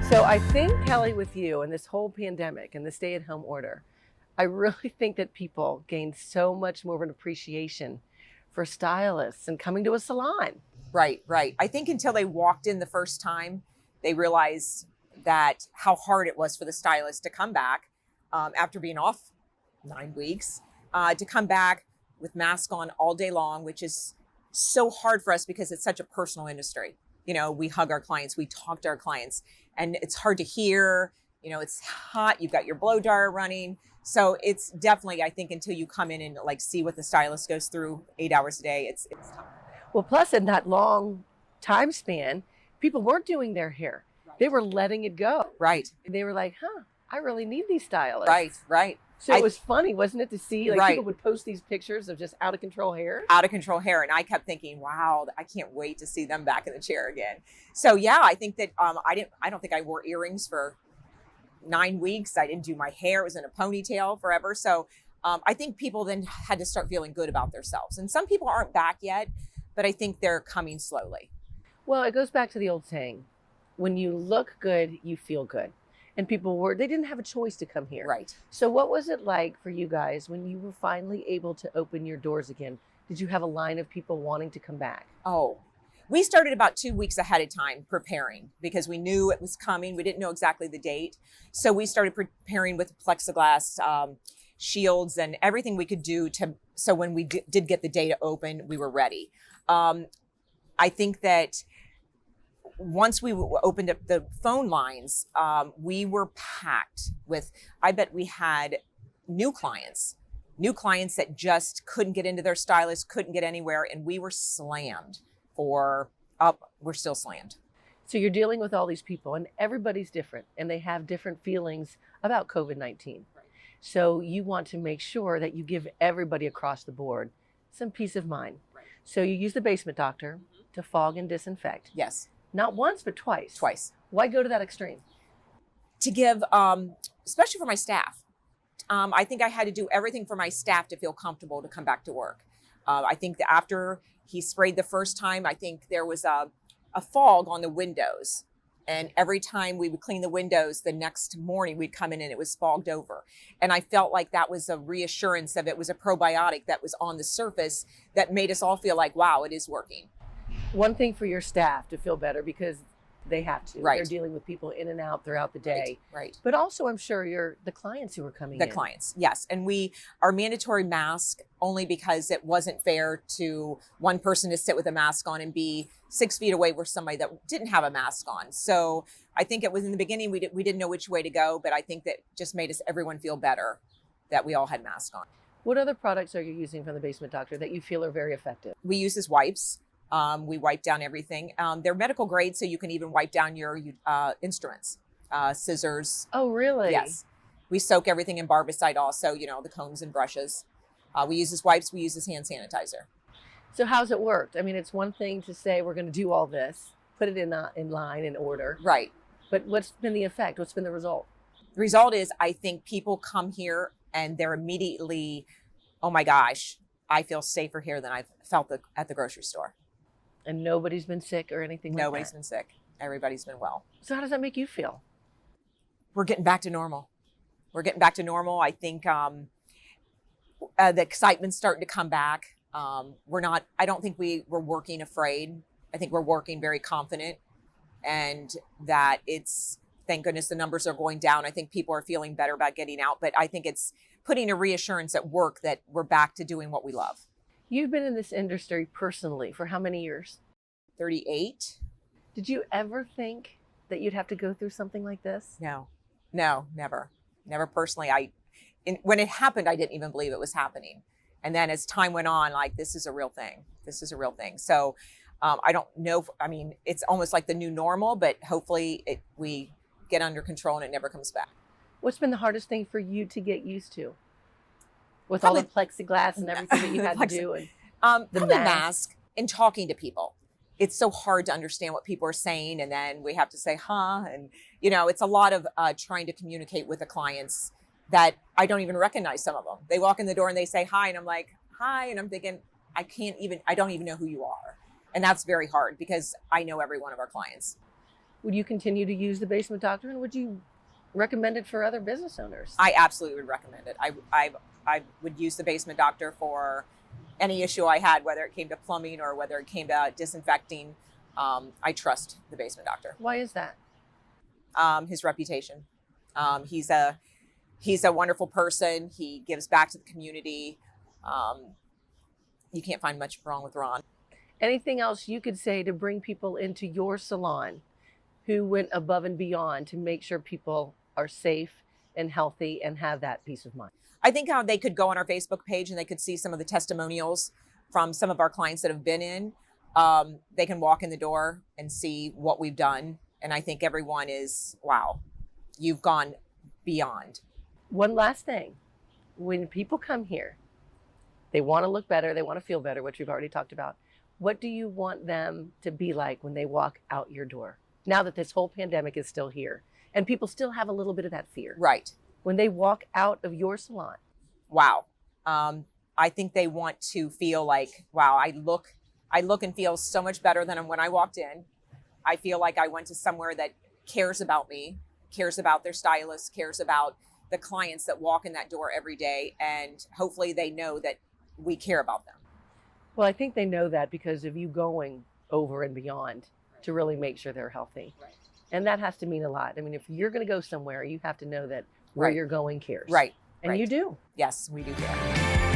So I think, Kelly, with you and this whole pandemic and the stay-at-home order, I really think that people gained so much more of an appreciation for stylists and coming to a salon. Right, right. I think until they walked in the first time, they realized that how hard it was for the stylist to come back after being off 9 weeks, to come back with mask on all day long, which is so hard for us because it's such a personal industry. You know, we hug our clients, we talk to our clients, and it's hard to hear. You know, it's hot, you've got your blow dryer running. So it's definitely, I think, until you come in and like see what the stylist goes through 8 hours a day, it's tough. Well, plus in that long time span, people weren't doing their hair. Right. They were letting it go. Right. They were like, I really need these stylists. Right, right. So it was funny, wasn't it, to see like Right. people would post these pictures of just out of control hair? Out of control hair. And I kept thinking, wow, I can't wait to see them back in the chair again. So yeah, I think that I don't think I wore earrings for 9 weeks. I didn't do my hair. It was in a ponytail forever. So I think people then had to start feeling good about themselves. And some people aren't back yet, but I think they're coming slowly. Well, it goes back to the old saying, when you look good, you feel good. And they didn't have a choice to come here. Right. So what was it like for you guys when you were finally able to open your doors again? Did you have a line of people wanting to come back? Oh, we started about 2 weeks ahead of time preparing because we knew it was coming. We didn't know exactly the date. So we started preparing with plexiglass shields and everything we could do so when we did get the day to open, we were ready. I think that once we opened up the phone lines, we were packed with, I bet we had new clients that just couldn't get into their stylist, couldn't get anywhere. And we were slammed we're still slammed. So you're dealing with all these people and everybody's different and they have different feelings about COVID-19. Right. So you want to make sure that you give everybody across the board some peace of mind. Right. So you use the basement doctor to fog and disinfect. Yes. Not once, but twice. Twice. Why go to that extreme? To give, especially for my staff. I think I had to do everything for my staff to feel comfortable to come back to work. I think that after he sprayed the first time, I think there was a fog on the windows. And every time we would clean the windows, the next morning we'd come in and it was fogged over. And I felt like that was a reassurance of it was a probiotic that was on the surface that made us all feel like, wow, it is working. One thing for your staff to feel better because they have to. Right. They're dealing with people in and out throughout the day. Right. But also, I'm sure the clients who are coming in. The clients, yes. And our mandatory mask only because it wasn't fair to one person to sit with a mask on and be 6 feet away with somebody that didn't have a mask on. So I think it was in the beginning, we didn't know which way to go, but I think that just made everyone feel better that we all had masks on. What other products are you using from the Basement Doctor that you feel are very effective? We use as wipes. We wipe down everything. They're medical grade, so you can even wipe down your instruments, scissors. Oh, really? Yes. We soak everything in barbicide also, the combs and brushes. We use as wipes, we use as hand sanitizer. So how's it worked? I mean, it's one thing to say we're going to do all this, put it in line, in order. Right. But what's been the effect? What's been the result? The result is I think people come here and they're immediately, oh my gosh, I feel safer here than I've felt at the grocery store. And nobody's been sick or anything like that? Nobody's been sick. Everybody's been well. So how does that make you feel? We're getting back to normal. I think the excitement's starting to come back. I don't think we're working afraid. I think we're working very confident and that thank goodness the numbers are going down. I think people are feeling better about getting out, but I think it's putting a reassurance at work that we're back to doing what we love. You've been in this industry personally for how many years? 38. Did you ever think that you'd have to go through something like this? No, never personally. When it happened, I didn't even believe it was happening. And then as time went on, like, this is a real thing. So I don't know. It's almost like the new normal, but hopefully we get under control and it never comes back. What's been the hardest thing for you to get used to? With all the plexiglass and everything that you had to do? And the mask and talking to people. It's so hard to understand what people are saying. And then we have to say, huh? And, it's a lot of trying to communicate with the clients that I don't even recognize some of them. They walk in the door and they say hi. And I'm like, hi. And I'm thinking, I don't even know who you are. And that's very hard because I know every one of our clients. Would you continue to use the basement doctor, and would you recommend it for other business owners? I absolutely would recommend it. I would use the basement doctor for any issue I had, whether it came to plumbing or whether it came to disinfecting. I trust the basement doctor. Why is that? His reputation. He's a wonderful person. He gives back to the community. You can't find much wrong with Ron. Anything else you could say to bring people into your salon who went above and beyond to make sure people are safe and healthy and have that peace of mind? I think how they could go on our Facebook page and they could see some of the testimonials from some of our clients that have been in. They can walk in the door and see what we've done. And I think everyone is, wow, you've gone beyond. One last thing. When people come here, they want to look better, they want to feel better, which we've already talked about. What do you want them to be like when they walk out your door? Now that this whole pandemic is still here and people still have a little bit of that fear. Right. When they walk out of your salon. Wow. I think they want to feel like, wow, I look and feel so much better than when I walked in. I feel like I went to somewhere that cares about me, cares about their stylist, cares about the clients that walk in that door every day. And hopefully they know that we care about them. Well, I think they know that because of you going over and beyond to really make sure they're healthy. Right. And that has to mean a lot. I mean, if you're going to go somewhere, you have to know that where Right. you're going cares. Right. And right. you do. Yes, we do care.